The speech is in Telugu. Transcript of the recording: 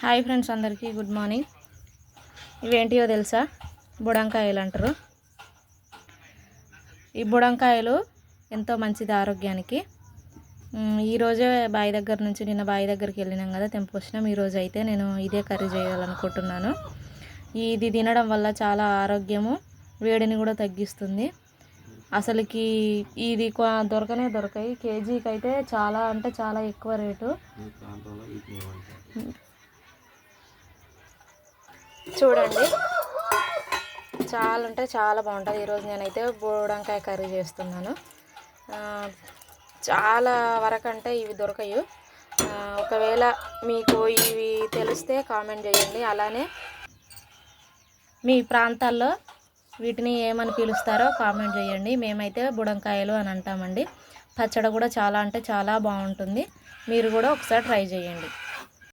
హాయ్ ఫ్రెండ్స్, అందరికీ గుడ్ మార్నింగ్. ఇవేంటియో తెలుసా? బుడంకాయలు అంటారు. ఈ బుడంకాయలు ఎంతో మంచిది ఆరోగ్యానికి. ఈరోజే బావి దగ్గర నుంచి నిన్న బావి దగ్గరికి వెళ్ళినాం కదా, తెంపుకొచ్చినాం. ఈరోజు అయితే నేను ఇదే కర్రీ చేయాలనుకుంటున్నాను. ఇది తినడం వల్ల చాలా ఆరోగ్యము, వేడిని కూడా తగ్గిస్తుంది. అసలుకి ఇది దొరకాయి. కేజీకి అయితే చాలా అంటే చాలా ఎక్కువ రేటు. చూడండి, చాలా అంటే చాలా బాగుంటుంది. ఈరోజు నేనైతే బుడంకాయ కర్రీ చేస్తున్నాను. చాలా వరకు అంటే ఇవి దొరకవు. ఒకవేళ మీకు ఇవి తెలిస్తే కామెంట్ చేయండి. అలానే మీ ప్రాంతాల్లో వీటిని ఏమని పిలుస్తారో కామెంట్ చేయండి. మేమైతే బుడంకాయలు అని అంటామండి. పచ్చడి కూడా చాలా అంటే చాలా బాగుంటుంది. మీరు కూడా ఒకసారి ట్రై చేయండి.